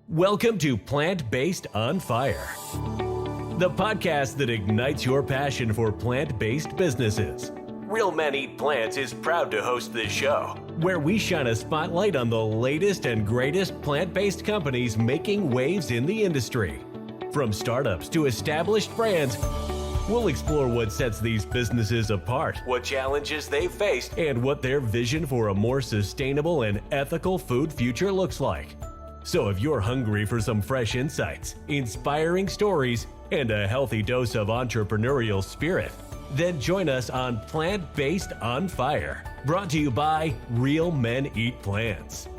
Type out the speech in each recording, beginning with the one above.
Welcome to Plant-Based on Fire, the podcast that ignites your passion for plant-based businesses. Real Men Eat Plants is proud to host this show, where we shine a spotlight on the latest and greatest plant-based companies making waves in the industry. From startups to established brands, we'll explore what sets these businesses apart, what challenges they've faced, and what their vision for a more sustainable and ethical food future looks like. So if you're hungry for some fresh insights, inspiring stories, and a healthy dose of entrepreneurial spirit, then join us on Plant-Based on Fire, brought to you by Real Men Eat Plants.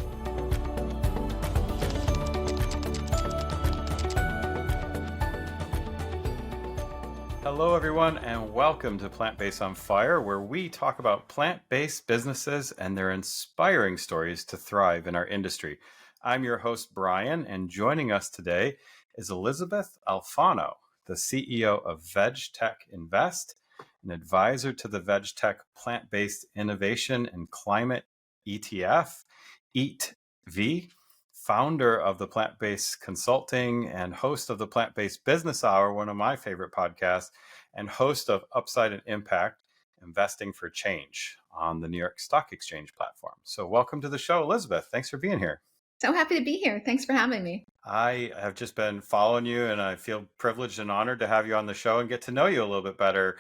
Hello, everyone, and welcome to Plant-Based on Fire, where we talk about plant-based businesses and their inspiring stories to thrive in our industry. I'm your host, Bryan, and joining us today is Elysabeth Alfano, the CEO of VegTech Invest, an advisor to the VegTech Plant-Based Innovation and Climate ETF, EAT-V, founder of the Plant-Based Consulting and host of the Plant-Based Business Hour, one of my favorite podcasts, and host of Upside and Impact, Investing for Change on the New York Stock Exchange platform. So welcome to the show, Elysabeth. Thanks for being here. So happy to be here. Thanks for having me. I have just been following you, and I feel privileged and honored to have you on the show and get to know you a little bit better.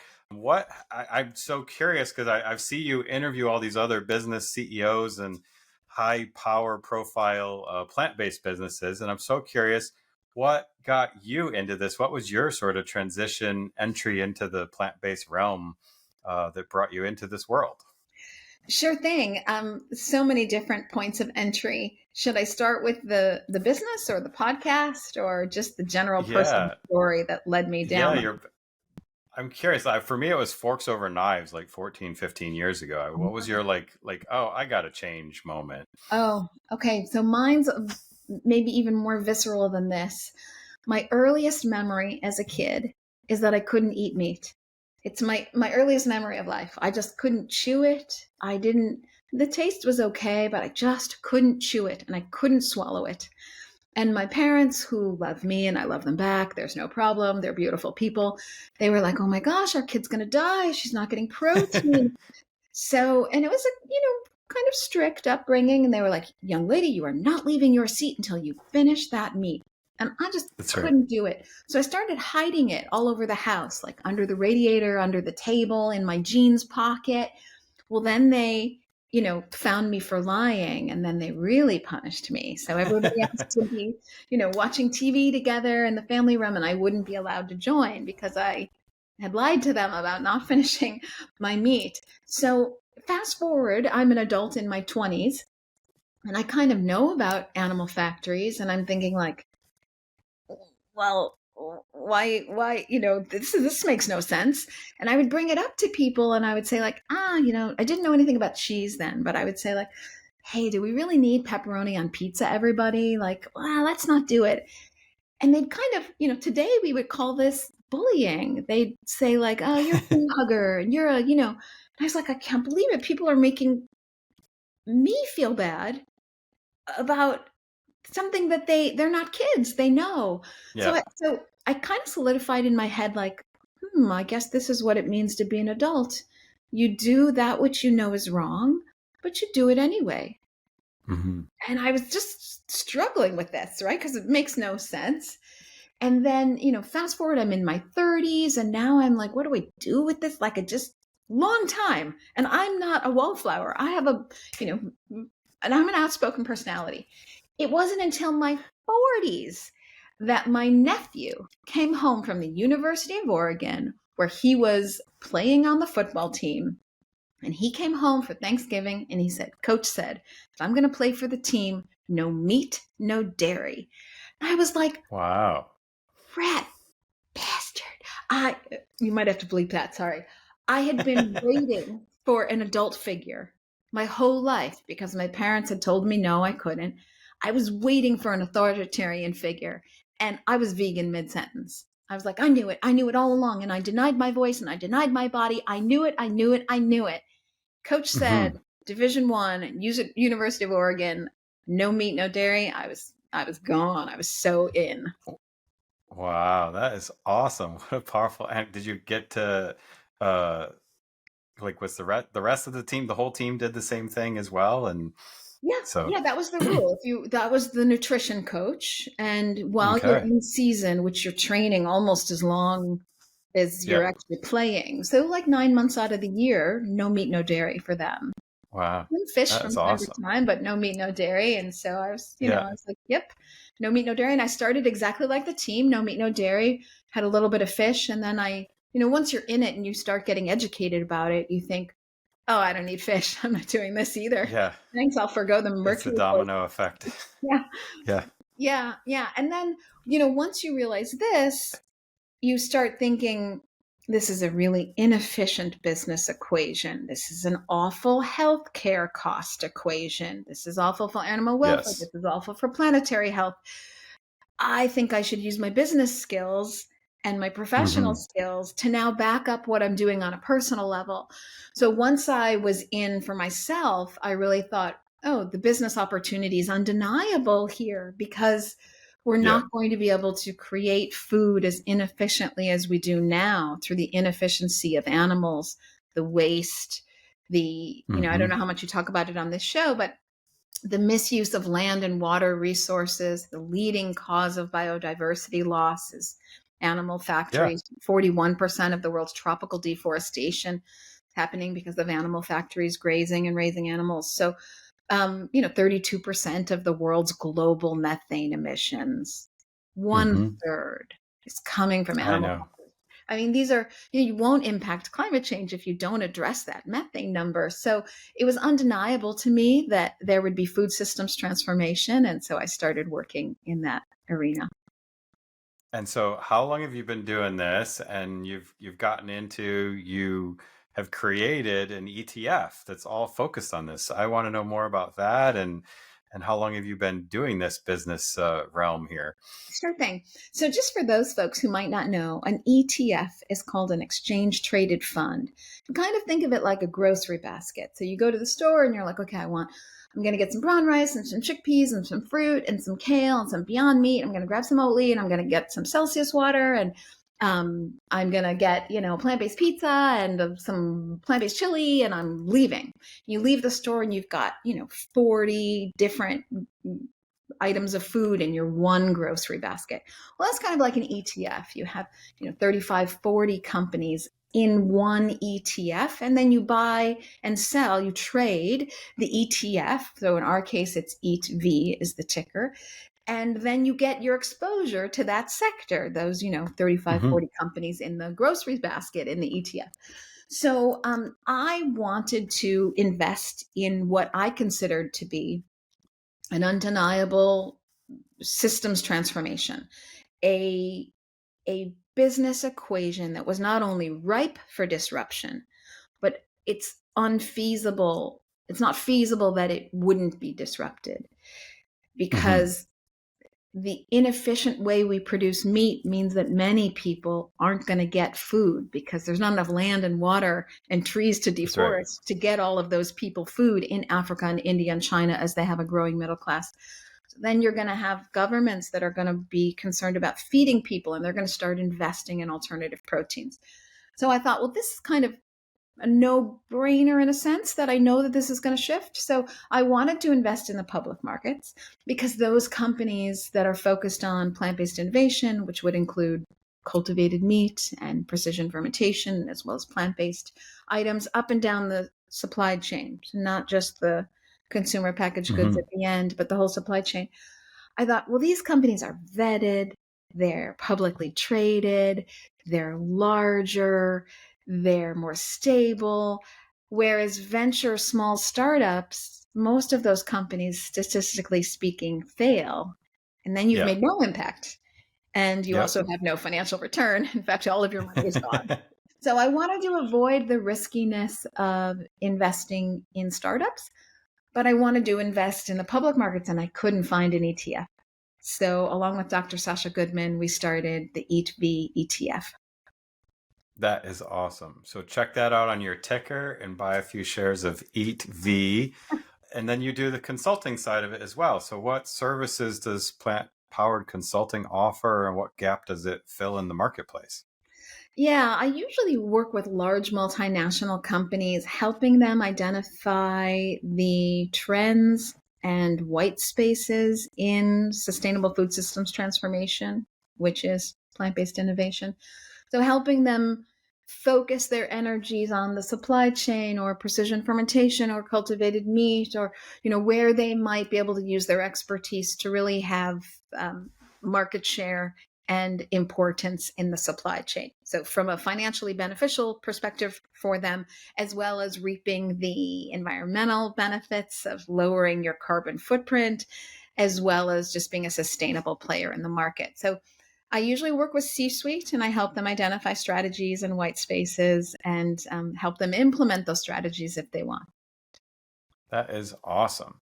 I'm so curious because I see you interview all these other business CEOs and high power profile plant-based businesses. And I'm so curious, what got you into this? What was your sort of transition entry into the plant-based realm that brought you into this world? Sure thing. So many different points of entry. Should I start with the business or the podcast or just the general personal story that led me down? I'm curious. For me, it was forks over knives like 14, 15 years ago. What was your oh, I got to change moment? Oh, okay. So mine's maybe even more visceral than this. My earliest memory as a kid is that I couldn't eat meat. It's my earliest memory of life. I just couldn't chew it. The taste was okay, but I just couldn't chew it and I couldn't swallow it. And my parents, who love me and I love them back, there's no problem. They're beautiful people. They were like, oh my gosh, our kid's going to die. She's not getting protein. And it was a, kind of strict upbringing. And they were like, young lady, you are not leaving your seat until you finish that meat. And I just couldn't do it. So I started hiding it all over the house, like under the radiator, under the table, in my jeans pocket. Well, then they, found me for lying, and then they really punished me. So everybody else would be, watching TV together in the family room, and I wouldn't be allowed to join because I had lied to them about not finishing my meat. So fast forward, I'm an adult in my 20s, and I kind of know about animal factories, and I'm thinking like, well, why, this makes no sense. And I would bring it up to people and I would say like, I didn't know anything about cheese then, but I would say like, hey, do we really need pepperoni on pizza, everybody? Like, well, let's not do it. And they'd kind of, today we would call this bullying. They'd say like, oh, you're a food hugger and you're and I was like, I can't believe it. People are making me feel bad about something that they're not kids, they know. Yeah. So I kind of solidified in my head, like, I guess this is what it means to be an adult. You do that which you know is wrong, but you do it anyway. Mm-hmm. And I was just struggling with this, right? Because it makes no sense. And then, fast forward, I'm in my 30s and now I'm like, what do I do with this? Like long time. And I'm not a wallflower. I have and I'm an outspoken personality. It wasn't until my 40s that my nephew came home from the University of Oregon, where he was playing on the football team. And he came home for Thanksgiving and he said, Coach said, if I'm going to play for the team, no meat, no dairy. And I was like, wow, rat bastard. You might have to bleep that. Sorry. I had been waiting for an adult figure my whole life because my parents had told me no, I couldn't. I was waiting for an authoritarian figure, and I was vegan mid-sentence. I was like, I knew it all along, and I denied my voice, and I denied my body. I knew it. Coach said, Division I, University of Oregon, no meat, no dairy. I was I was gone. I was so in. Wow, that is awesome. What a powerful. And did you get to uh like was the rest of the team, the whole team did the same thing as well? And Yeah, so yeah, that was the rule. If you that was the nutrition coach, and while you're okay. in season, which you're training almost as long as you're Yep. actually playing, so like 9 months out of the year, no meat, no dairy for them. Wow. And fish That from is time to awesome. time, but no meat, no dairy. And so I was, Yeah. I was like, yep, no meat, no dairy. And I started exactly like the team, no meat, no dairy, had a little bit of fish. And then once you're in it and you start getting educated about it, you think, oh, I don't need fish. I'm not doing this either. Yeah. Thanks, I'll forgo the It's a mercury poisoning. domino effect. Yeah, Yeah. yeah, yeah. And then, once you realize this, you start thinking, this is a really inefficient business equation. This is an awful healthcare cost equation. This is awful for animal welfare. Yes. This is awful for planetary health. I think I should use my business skills and my professional Mm-hmm. skills to now back up what I'm doing on a personal level. So once I was in for myself, I really thought, oh, the business opportunity is undeniable here because we're Yeah. not going to be able to create food as inefficiently as we do now through the inefficiency of animals, the waste, I don't Mm-hmm. know how much you talk about it on this show, but the misuse of land and water resources, the leading cause of biodiversity loss is animal Yeah. factories. 41% of the world's tropical deforestation is happening because of animal factories grazing and raising animals. So, 32% of the world's global methane emissions, one Mm-hmm. third is coming from I animal. know. I mean, these are, you won't impact climate change if you don't address that methane number. So it was undeniable to me that there would be food systems transformation. And so I started working in that arena. And so how long have you been doing this? And you've gotten into, you have created an ETF that's all focused on this. I want to know more about that, and how long have you been doing this business realm here? Sure thing. So, just for those folks who might not know, an ETF is called an exchange traded fund. You kind of think of it like a grocery basket. So, you go to the store and you're like, okay, I'm going to get some brown rice and some chickpeas and some fruit and some kale and some Beyond Meat. I'm going to grab some Oatly and I'm going to get some Celsius water and I'm going to get, plant-based pizza and some plant-based chili and I'm leaving. You leave the store and you've got, 40 different items of food in your one grocery basket. Well, that's kind of like an ETF. You have, 35, 40 companies in one ETF, and then you buy and sell, you trade the ETF. So in our case, it's EAT-V is the ticker. And then you get your exposure to that sector, those, 35, Mm-hmm. 40 companies in the groceries basket in the ETF. So I wanted to invest in what I considered to be an undeniable systems transformation, a a business equation that was not only ripe for disruption, but it's unfeasible. It's not feasible that it wouldn't be disrupted Mm-hmm. because the inefficient way we produce meat means that many people aren't going to get food because there's not enough land and water and trees to That's right. deforest to get all of those people food in Africa and India and China as they have a growing middle class. So then you're going to have governments that are going to be concerned about feeding people and they're going to start investing in alternative proteins. So I thought, well, this is kind of a no-brainer in a sense that I know that this is going to shift. So I wanted to invest in the public markets because those companies that are focused on plant-based innovation, which would include cultivated meat and precision fermentation, as well as plant-based items up and down the supply chain, so not just the consumer packaged goods Mm-hmm. at the end, but the whole supply chain. I thought, well, these companies are vetted, they're publicly traded, they're larger, they're more stable. Whereas venture small startups, most of those companies, statistically speaking, fail. And then you've Yeah. made no impact. And you Yep. also have no financial return. In fact, all of your money is gone. So I wanted to avoid the riskiness of investing in startups, but I wanted to invest in the public markets and I couldn't find an ETF. So, along with Dr. Sasha Goodman, we started the EAT-V ETF. That is awesome. So check that out on your ticker and buy a few shares of EAT-V. And then you do the consulting side of it as well. So what services does Plant Powered Consulting offer, and what gap does it fill in the marketplace? Yeah, I usually work with large multinational companies, helping them identify the trends and white spaces in sustainable food systems transformation, which is plant based innovation. So, helping them focus their energies on the supply chain or precision fermentation or cultivated meat, or where they might be able to use their expertise to really have market share and importance in the supply chain. So, from a financially beneficial perspective for them, as well as reaping the environmental benefits of lowering your carbon footprint, as well as just being a sustainable player in the market. So, I usually work with C suite and I help them identify strategies and white spaces and help them implement those strategies if they want. That is awesome.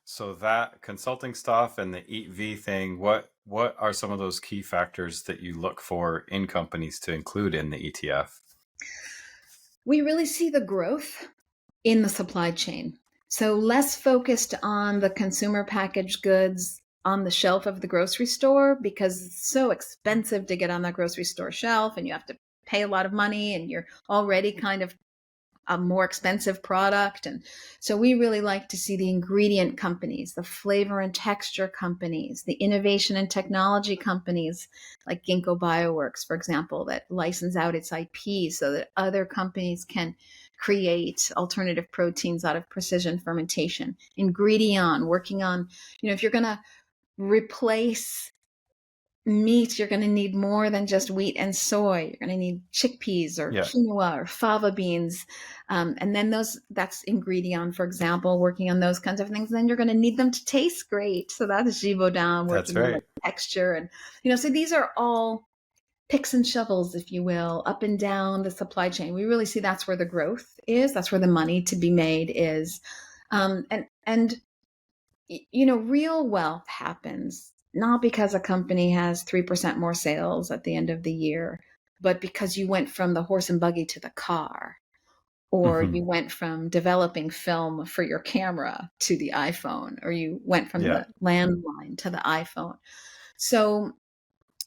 So that consulting stuff and the Eat V thing, what are some of those key factors that you look for in companies to include in the ETF? We really see the growth in the supply chain. So, less focused on the consumer packaged goods on the shelf of the grocery store because it's so expensive to get on that grocery store shelf and you have to pay a lot of money and you're already kind of a more expensive product. And so we really like to see the ingredient companies, the flavor and texture companies, the innovation and technology companies like Ginkgo Bioworks, for example, that license out its IP so that other companies can create alternative proteins out of precision fermentation. Ingredion, working on, if you're going to replace meat, you're going to need more than just wheat and soy. You're going to need chickpeas or Yeah, quinoa or fava beans. And then that's Ingredion, for example, working on those kinds of things. Then you're going to need them to taste great. So that's Givaudan that's working on the right. texture. And, so these are all picks and shovels, if you will, up and down the supply chain. We really see that's where the growth is. That's where the money to be made is. And real wealth happens not because a company has 3% more sales at the end of the year, but because you went from the horse and buggy to the car, or Hmm. you went from developing film for your camera to the iPhone, or you went from Yeah. the landline to the iPhone. So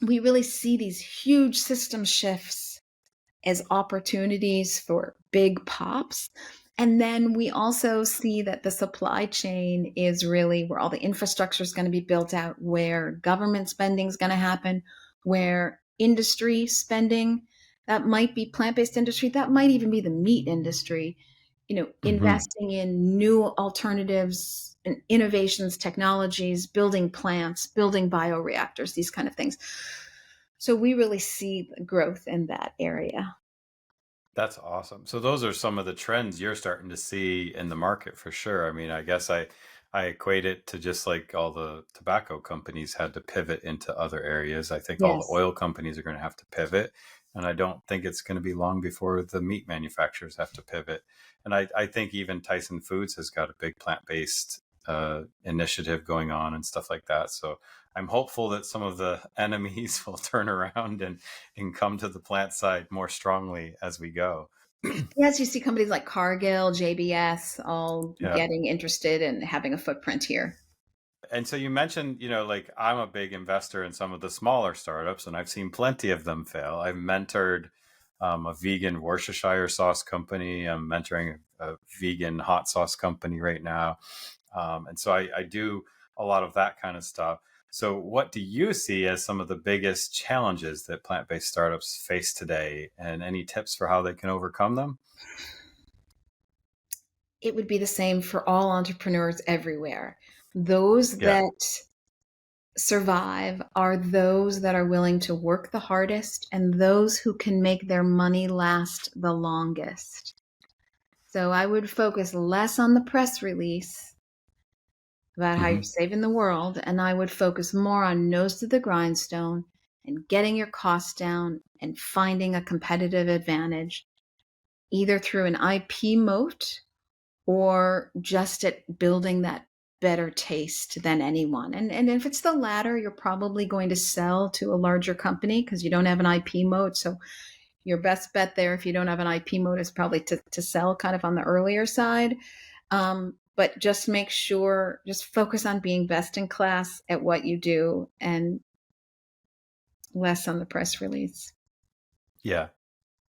we really see these huge system shifts as opportunities for big pops. And then we also see that the supply chain is really where all the infrastructure is going to be built out, where government spending is going to happen, where industry spending, that might be plant-based industry, that might even be the meat industry, Hmm. investing in new alternatives and innovations, technologies, building plants, building bioreactors, these kind of things. So we really see the growth in that area. That's awesome. So those are some of the trends you're starting to see in the market for sure. I mean, I guess I equate it to just like all the tobacco companies had to pivot into other areas. I think all the Yes. oil companies are going to have to pivot. And I don't think it's going to be long before the meat manufacturers have to pivot. And I think even Tyson Foods has got a big plant-based initiative going on and stuff like that. So I'm hopeful that some of the enemies will turn around and come to the plant side more strongly as we go. Yes, you see companies like Cargill, JBS, all Yeah. getting interested in having a footprint here. And so you mentioned, like I'm a big investor in some of the smaller startups, and I've seen plenty of them fail. I've mentored a vegan Worcestershire sauce company. I'm mentoring a vegan hot sauce company right now. And so I do a lot of that kind of stuff. So, what do you see as some of the biggest challenges that plant based startups face today, and any tips for how they can overcome them? It would be the same for all entrepreneurs everywhere. Those Yeah. that survive are those that are willing to work the hardest and those who can make their money last the longest. So I would focus less on the press release about how you're Hmm. saving the world, and I would focus more on nose to the grindstone and getting your costs down and finding a competitive advantage, either through an IP moat or just at building that better taste than anyone. And if it's the latter, you're probably going to sell to a larger company because you don't have an IP moat. So your best bet there, if you don't have an IP moat, is probably to sell kind of on the earlier side. but just make sure, just focus on being best in class at what you do and less on the press release. Yeah,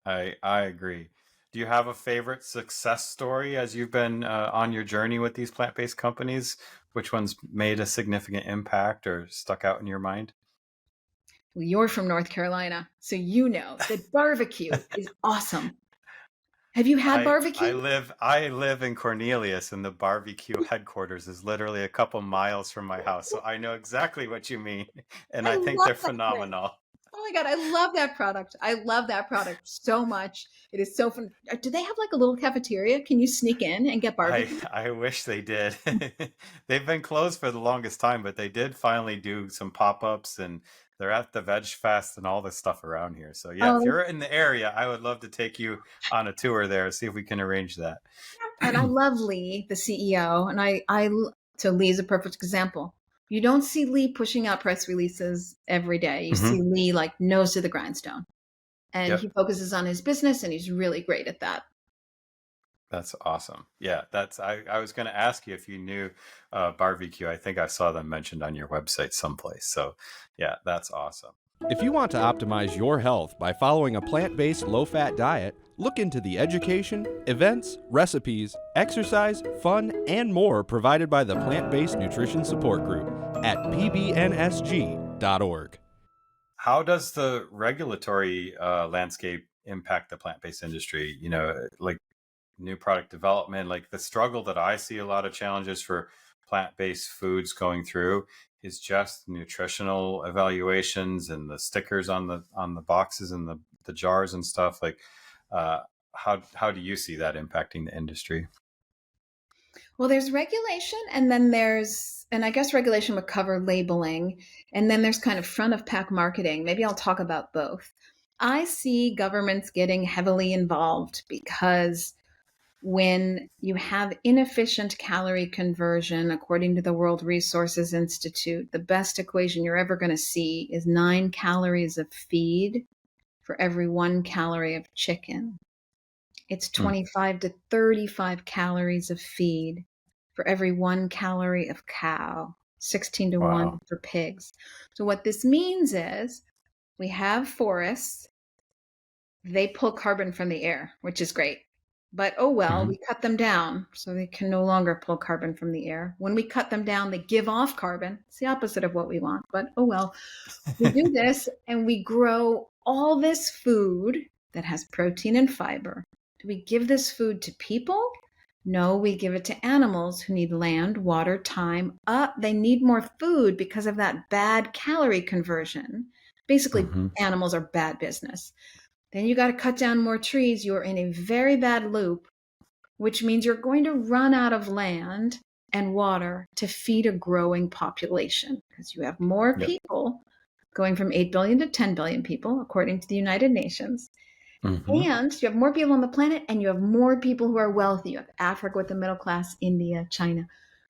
I agree. Do you have a favorite success story as you've been on your journey with these plant-based companies? Which one's made a significant impact or stuck out in your mind? Well, you're from North Carolina, so you know that barbecue is awesome. Have you had I barbecue? live in Cornelius, and the barbecue headquarters is literally a couple miles from my house, so I know exactly what you mean, and I I think love they're that place. phenomenal. Oh my God, I love that product. I love that product so much. It is so fun. Do they have like a little cafeteria? Can you sneak in and get barbecue? I wish they did. They've been closed for the longest time, but they did finally do some pop-ups, and they're at the Veg Fest and all this stuff around here. So yeah, if Oh, you're in the area, I would love to take you on a tour there, see if we can arrange that. and I love Lee, the CEO, and so Lee is a perfect example. You don't see Lee pushing out press releases every day. You see Hmm. Lee like nose to the grindstone, and he Yep. focuses on his business, and he's really great at that. That's awesome. Yeah, I was going to ask you if you knew barbecue. I think I saw them mentioned on your website someplace. So yeah, that's awesome. If you want to optimize your health by following a plant-based low-fat diet, look into the education, events, recipes, exercise, fun, and more provided by the Plant-Based Nutrition Support Group at pbnsg.org. How does the regulatory landscape impact the plant-based industry? You know, like new product development, like the struggle that I see a lot of challenges for plant-based foods going through is just nutritional evaluations and the stickers on the boxes and the jars and stuff. Like, uh, how do you see that impacting the industry? Well, there's regulation, and then and I guess regulation would cover labeling, and then there's kind of front of pack marketing. Maybe I'll talk about both. I see governments getting heavily involved because when you have inefficient calorie conversion, according to the World Resources Institute, the best equation you're ever going to see is 9 calories of feed for every 1 calorie of chicken. It's Mm. 25 to 35 calories of feed for every 1 calorie of cow, 16 to 1 Wow. for pigs. So, what this means is we have forests, they pull carbon from the air, which is great. But oh well, Hmm. we cut them down so they can no longer pull carbon from the air. When we cut them down, they give off carbon. It's the opposite of what we want, but oh well. We do this and we grow all this food that has protein and fiber. Do we give this food to people? No, we give it to animals who need land, water, time. They need more food because of that bad calorie conversion. Basically, Hmm. animals are bad business. Then you got to cut down more trees. You're in a very bad loop, which means you're going to run out of land and water to feed a growing population because you have more Yep. people going from 8 billion to 10 billion people, according to the United Nations. Hmm. And you have more people on the planet and you have more people who are wealthy. You have Africa with the middle class, India, China.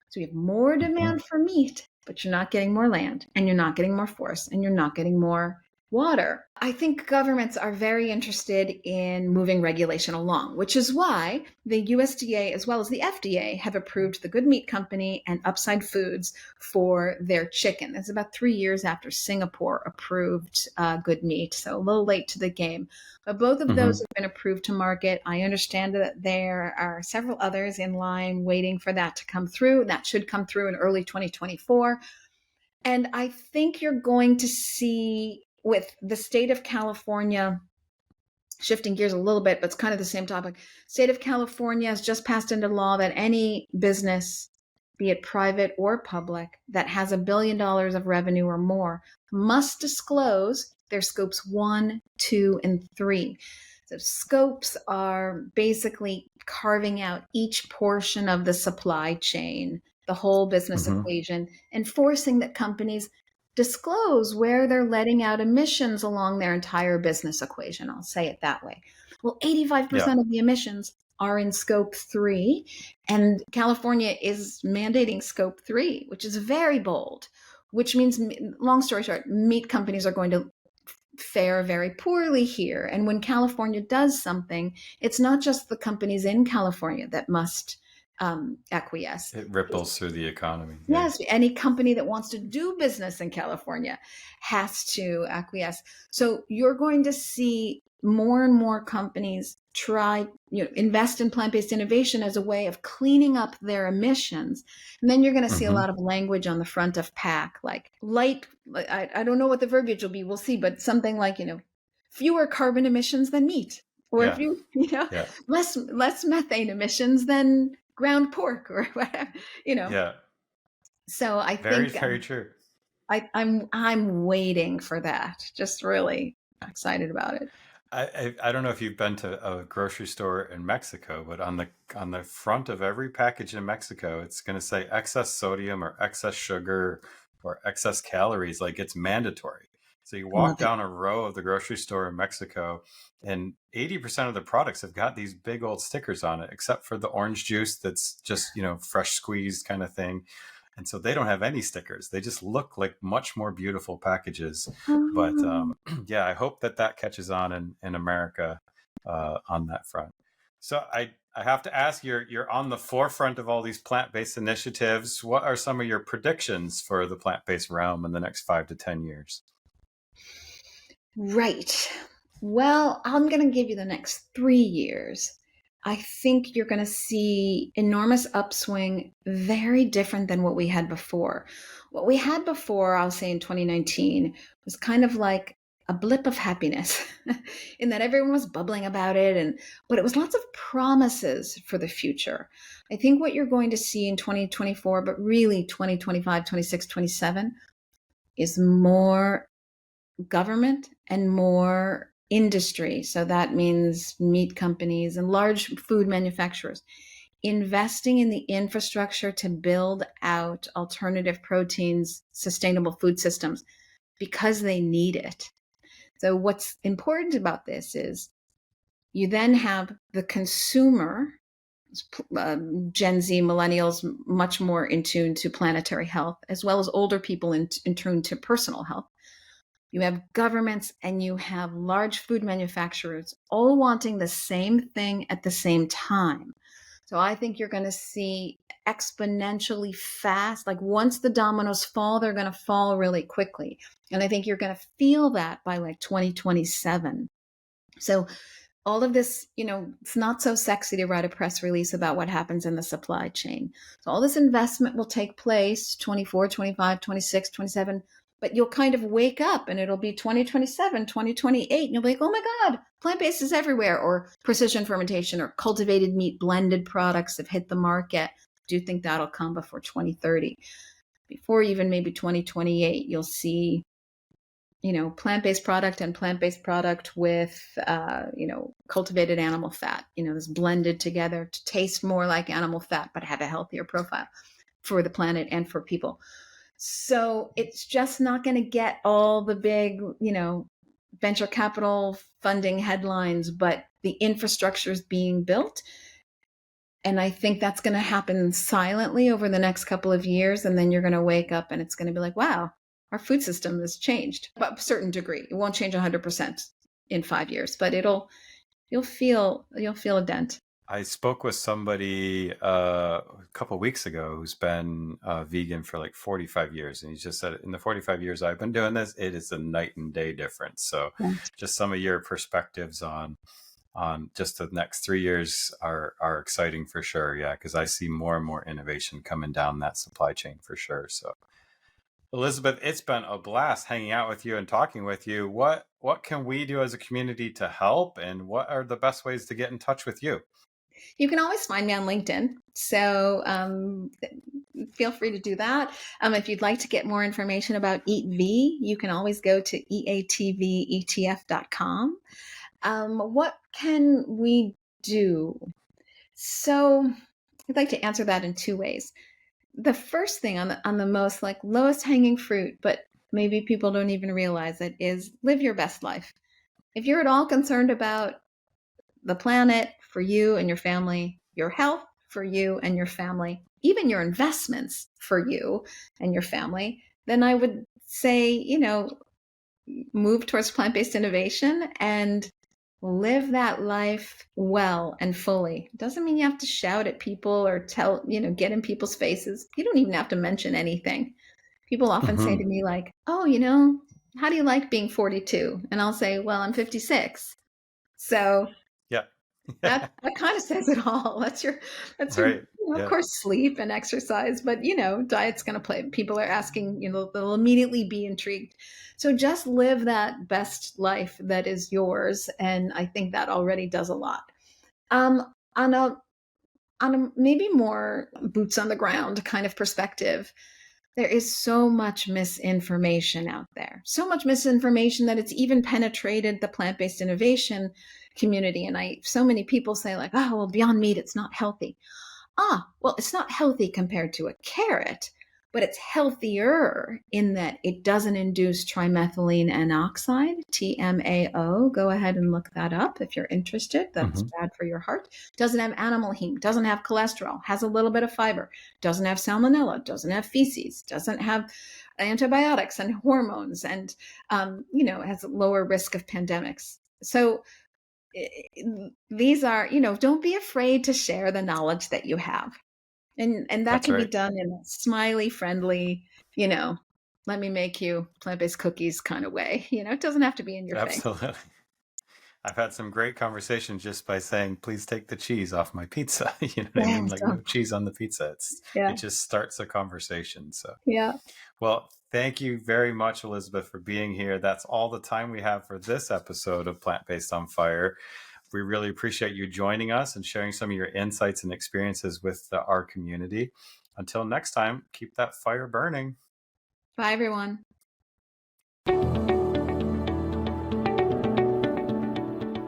So you have more Hmm. demand for meat, but you're not getting more land and you're not getting more forest and you're not getting more water. I think governments are very interested in moving regulation along, which is why the USDA as well as the FDA have approved the Good Meat Company and Upside Foods for their chicken. It's about 3 years after Singapore approved Good Meat, so a little late to the game. But both of those Hmm. have been approved to market. I understand that there are several others in line waiting for that to come through. That should come through in early 2024. And I think you're going to see with the state of California, shifting gears a little bit, but it's kind of the same topic. State of California has just passed into law that any business, be it private or public, that has $1 billion of revenue or more must disclose their scopes 1, 2, and 3. So scopes are basically carving out each portion of the supply chain, the whole business Hmm. equation, and forcing that companies disclose where they're letting out emissions along their entire business equation. I'll say it that way. Well, Yeah. 85% of the emissions are in scope 3, and California is mandating scope 3, which is very bold, which means, long story short, meat companies are going to fare very poorly here. And when California does something, it's not just the companies in California that must acquiesce. It ripples through the economy. Yeah. Yes, any company that wants to do business in California has to acquiesce. So you're going to see more and more companies try, invest in plant-based innovation as a way of cleaning up their emissions. And then you're going to see a lot of language on the front of pack, like light, I don't know what the verbiage will be, we'll see, but something like, fewer carbon emissions than meat. Or if Yeah. less methane emissions than ground pork or whatever, Yeah. So I Very, think very true. I'm waiting for that. Just really excited about it. I don't know if you've been to a grocery store in Mexico, but on the front of every package in Mexico, it's going to say excess sodium or excess sugar or excess calories, like it's mandatory. So you walk Love it. down a row of the grocery store in Mexico, and 80% of the products have got these big old stickers on it, except for the orange juice that's just, fresh squeezed kind of thing. And so they don't have any stickers. They just look like much more beautiful packages. But Oh, yeah, I hope that catches on in America on that front. So I have to ask, you're on the forefront of all these plant-based initiatives. What are some of your predictions for the plant-based realm in the next 5 to 10 years? right. Well, I'm going to give you the next 3 years. I think you're going to see enormous upswing, very different than what we had before. What we had before, I'll say in 2019, was kind of like a blip of happiness in that everyone was bubbling about it, but it was lots of promises for the future. I think what you're going to see in 2024, but really 2025, 26, 27, is more government and more industry. So that means meat companies and large food manufacturers investing in the infrastructure to build out alternative proteins, sustainable food systems because they need it. So what's important about this is you then have the consumer, Gen Z, millennials, much more in tune to planetary health, as well as older people in tune to personal health. You have governments and you have large food manufacturers all wanting the same thing at the same time. So I think you're going to see exponentially fast, like once the dominoes fall, they're going to fall really quickly. And I think you're going to feel that by like 2027. So all of this, it's not so sexy to write a press release about what happens in the supply chain. So all this investment will take place 24, 25, 26, 27, but you'll kind of wake up and it'll be 2027, 2028, and you'll be like, oh my God, plant-based is everywhere, or precision fermentation or cultivated meat blended products have hit the market. I do think that'll come before 2030. Before even maybe 2028, you'll see plant-based product and plant-based product with, cultivated animal fat, this blended together to taste more like animal fat, but have a healthier profile for the planet and for people. So it's just not going to get all the big, venture capital funding headlines, but the infrastructure is being built. And I think that's going to happen silently over the next couple of years. And then you're going to wake up and it's going to be like, wow, our food system has changed, but a certain degree. It won't change 100% in 5 years, but you'll feel a dent. I spoke with somebody a couple of weeks ago who's been vegan for like 45 years. And he just said, in the 45 years I've been doing this, it is a night and day difference. So just some of your perspectives on just the next 3 years are exciting for sure. Yeah, because I see more and more innovation coming down that supply chain for sure. So Elysabeth, it's been a blast hanging out with you and talking with you. What can we do as a community to help, and what are the best ways to get in touch with you? You can always find me on LinkedIn. So feel free to do that. If you'd like to get more information about EatV, you can always go to eatvetf.com. What can we do? So I'd like to answer that in two ways. The first thing on the most like lowest hanging fruit, but maybe people don't even realize it, is live your best life. If you're at all concerned about the planet for you and your family, your health for you and your family, even your investments for you and your family, then I would say, move towards plant-based innovation and live that life well and fully. Doesn't mean you have to shout at people or tell, get in people's faces. You don't even have to mention anything. People often say to me like, oh, how do you like being 42? And I'll say, well, I'm 56. So Yeah. that kind of says it all. That's your, Right. of course, sleep and exercise, but diet's going to play. People are asking, they'll immediately be intrigued. So just live that best life that is yours. And I think that already does a lot. On a maybe more boots on the ground kind of perspective, there is so much misinformation out there. So much misinformation that it's even penetrated the plant-based innovation community. And so many people say like, oh, well, Beyond Meat, it's not healthy. Well, it's not healthy compared to a carrot, but it's healthier in that it doesn't induce trimethylene N-oxide, TMAO. Go ahead and look that up if you're interested. That's bad for your heart. Doesn't have animal heme, doesn't have cholesterol, has a little bit of fiber, doesn't have salmonella, doesn't have feces, doesn't have antibiotics and hormones, and, has a lower risk of pandemics. So these are, don't be afraid to share the knowledge that you have. And that That's can right. be done in a smiley, friendly, let me make you plant-based cookies kind of way. It doesn't have to be in your face. Absolutely. I've had some great conversations just by saying, please take the cheese off my pizza. You know what I mean? Like no cheese on the pizza. It just starts a conversation. So yeah. Well, thank you very much, Elysabeth, for being here. That's all the time we have for this episode of Plant-Based on Fire. We really appreciate you joining us and sharing some of your insights and experiences with our community. Until next time, keep that fire burning. Bye, everyone.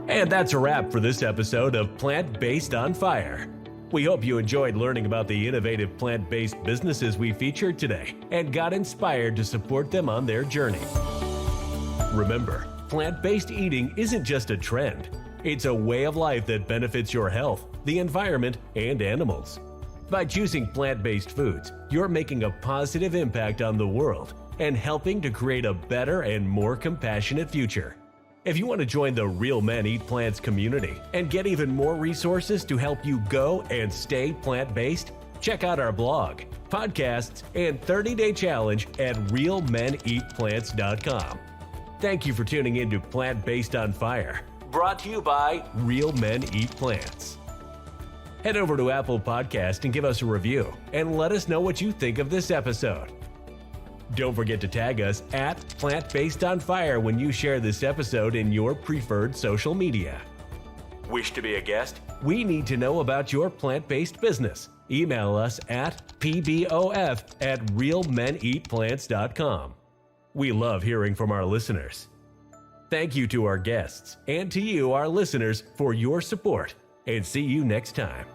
And that's a wrap for this episode of Plant-Based on Fire. We hope you enjoyed learning about the innovative plant-based businesses we featured today and got inspired to support them on their journey. Remember, plant-based eating isn't just a trend. It's a way of life that benefits your health, the environment, and animals. By choosing plant-based foods, you're making a positive impact on the world and helping to create a better and more compassionate future. If you want to join the Real Men Eat Plants community and get even more resources to help you go and stay plant-based, check out our blog, podcasts, and 30-day challenge at realmeneatplants.com. Thank you for tuning in to Plant-Based on Fire, brought to you by Real Men Eat Plants. Head over to Apple Podcast and give us a review, and let us know what you think of this episode. Don't forget to tag us at Plant-Based on Fire when you share this episode in your preferred social media. Wish to be a guest? We need to know about your plant-based business. Email us at pbof@realmeneatplants.com. We love hearing from our listeners. Thank you to our guests and to you, our listeners, for your support, and see you next time.